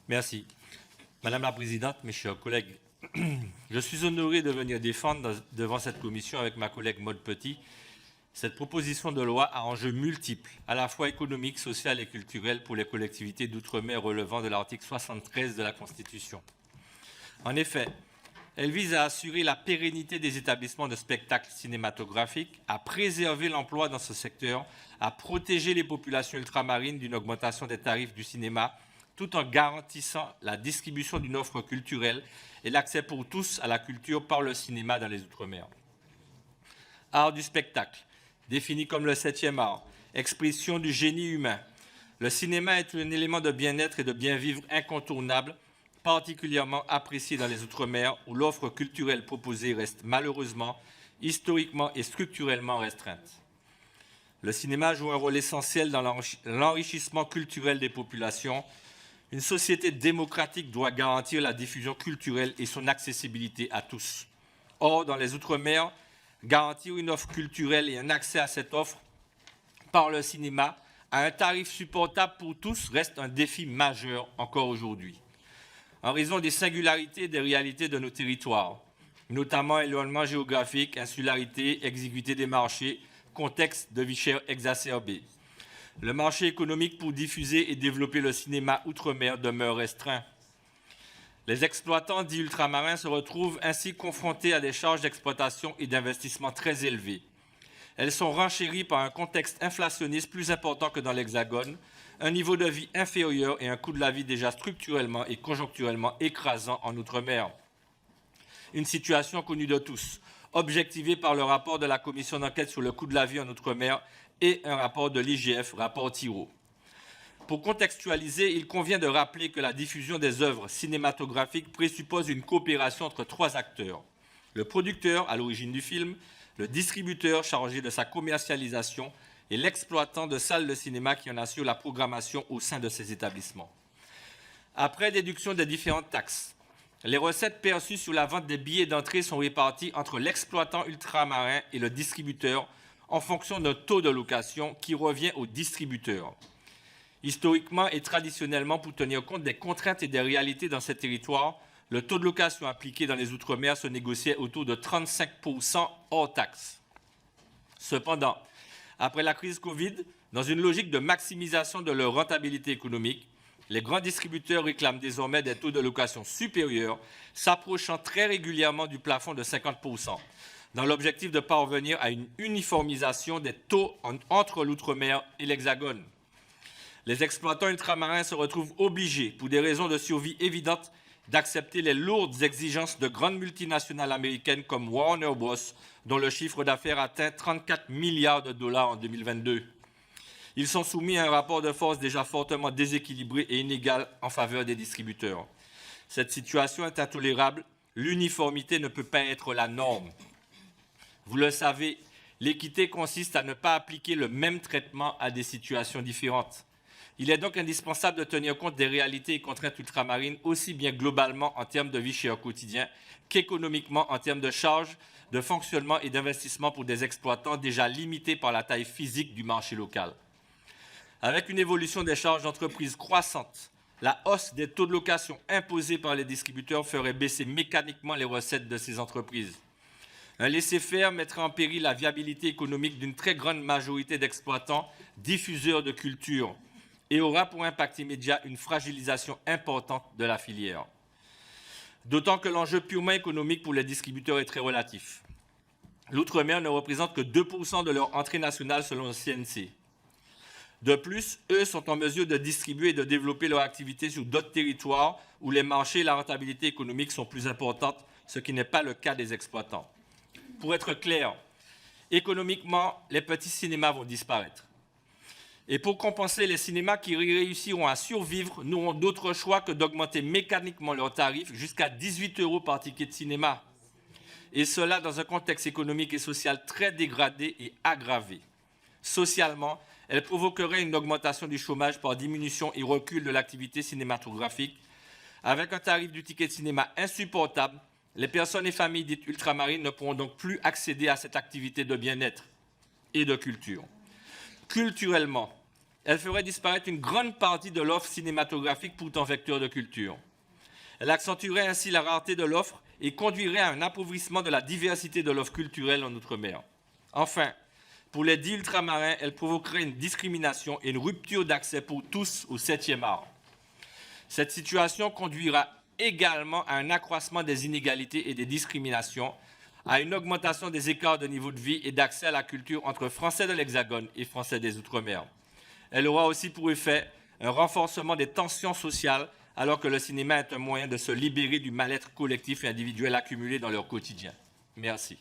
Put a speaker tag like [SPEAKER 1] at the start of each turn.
[SPEAKER 1] Merci. Madame la Présidente, mes chers collègues, je suis honoré de venir défendre devant cette commission avec ma collègue Maude Petit cette proposition de loi à enjeux multiples, à la fois économiques, sociaux et culturels pour les collectivités d'outre-mer relevant de l'article 73 de la Constitution. En effet, elle vise à assurer la pérennité des établissements de spectacles cinématographiques, à préserver l'emploi dans ce secteur, à protéger les populations ultramarines d'une augmentation des tarifs du cinéma, tout en garantissant la distribution d'une offre culturelle et l'accès pour tous à la culture par le cinéma dans les Outre-mer. Art du spectacle, défini comme le 7e art, expression du génie humain. Le cinéma est un élément de bien-être et de bien-vivre incontournable, particulièrement apprécié dans les Outre-mer où l'offre culturelle proposée reste malheureusement, historiquement et structurellement restreinte. Le cinéma joue un rôle essentiel dans l'enrichissement culturel des populations. Une société démocratique doit garantir la diffusion culturelle et son accessibilité à tous. Or, dans les Outre-mer, garantir une offre culturelle et un accès à cette offre par le cinéma à un tarif supportable pour tous reste un défi majeur encore aujourd'hui. En raison des singularités et des réalités de nos territoires, notamment éloignement géographique, insularité, exiguïté des marchés, contexte de vie chère exacerbé. Le marché économique pour diffuser et développer le cinéma outre-mer demeure restreint. Les exploitants dits ultramarins se retrouvent ainsi confrontés à des charges d'exploitation et d'investissement très élevées. Elles sont renchéries par un contexte inflationniste plus important que dans l'Hexagone, un niveau de vie inférieur et un coût de la vie déjà structurellement et conjoncturellement écrasant en Outre-mer. Une situation connue de tous, objectivée par le rapport de la commission d'enquête sur le coût de la vie en Outre-mer et un rapport de l'IGF, rapport Thiraud. Pour contextualiser, il convient de rappeler que la diffusion des œuvres cinématographiques présuppose une coopération entre trois acteurs. Le producteur, à l'origine du film, le distributeur chargé de sa commercialisation et l'exploitant de salles de cinéma qui en assure la programmation au sein de ces établissements. Après déduction des différentes taxes, les recettes perçues sur la vente des billets d'entrée sont réparties entre l'exploitant ultramarin et le distributeur en fonction d'un taux de location qui revient au distributeur. Historiquement et traditionnellement, pour tenir compte des contraintes et des réalités dans ces territoires, le taux de location appliqué dans les Outre-mer se négociait autour de 35% hors taxes. Cependant, après la crise Covid, dans une logique de maximisation de leur rentabilité économique, les grands distributeurs réclament désormais des taux de location supérieurs, s'approchant très régulièrement du plafond de 50%, dans l'objectif de parvenir à une uniformisation des taux entre l'Outre-mer et l'Hexagone. Les exploitants ultramarins se retrouvent obligés, pour des raisons de survie évidentes, d'accepter les lourdes exigences de grandes multinationales américaines comme Warner Bros., dont le chiffre d'affaires atteint 34 milliards de dollars en 2022. Ils sont soumis à un rapport de force déjà fortement déséquilibré et inégal en faveur des distributeurs. Cette situation est intolérable. L'uniformité ne peut pas être la norme. Vous le savez, l'équité consiste à ne pas appliquer le même traitement à des situations différentes. Il est donc indispensable de tenir compte des réalités et contraintes ultramarines, aussi bien globalement en termes de vie chère quotidien qu'économiquement en termes de charges, de fonctionnement et d'investissement pour des exploitants déjà limités par la taille physique du marché local. Avec une évolution des charges d'entreprise croissante, la hausse des taux de location imposés par les distributeurs ferait baisser mécaniquement les recettes de ces entreprises. Un laisser-faire mettrait en péril la viabilité économique d'une très grande majorité d'exploitants diffuseurs de culture et aura pour impact immédiat une fragilisation importante de la filière. D'autant que l'enjeu purement économique pour les distributeurs est très relatif. L'Outre-mer ne représente que 2% de leur entrée nationale selon le CNC. De plus, eux sont en mesure de distribuer et de développer leur activité sur d'autres territoires où les marchés et la rentabilité économique sont plus importantes, ce qui n'est pas le cas des exploitants. Pour être clair, économiquement, les petits cinémas vont disparaître. Et pour compenser, les cinémas qui réussiront à survivre n'auront d'autre choix que d'augmenter mécaniquement leurs tarifs jusqu'à 18 € par ticket de cinéma. Et cela dans un contexte économique et social très dégradé et aggravé. Socialement, elle provoquerait une augmentation du chômage par diminution et recul de l'activité cinématographique. Avec un tarif du ticket de cinéma insupportable, les personnes et familles dites ultramarines ne pourront donc plus accéder à cette activité de bien-être et de culture. Culturellement, Elle ferait disparaître une grande partie de l'offre cinématographique pourtant vecteur de culture. Elle accentuerait ainsi la rareté de l'offre et conduirait à un appauvrissement de la diversité de l'offre culturelle en Outre-mer. Enfin, pour les 10 ultramarins, elle provoquerait une discrimination et une rupture d'accès pour tous au 7e art. Cette situation conduira également à un accroissement des inégalités et des discriminations, à une augmentation des écarts de niveau de vie et d'accès à la culture entre Français de l'Hexagone et Français des Outre-mer. Elle aura aussi pour effet un renforcement des tensions sociales, alors que le cinéma est un moyen de se libérer du mal-être collectif et individuel accumulé dans leur quotidien. Merci.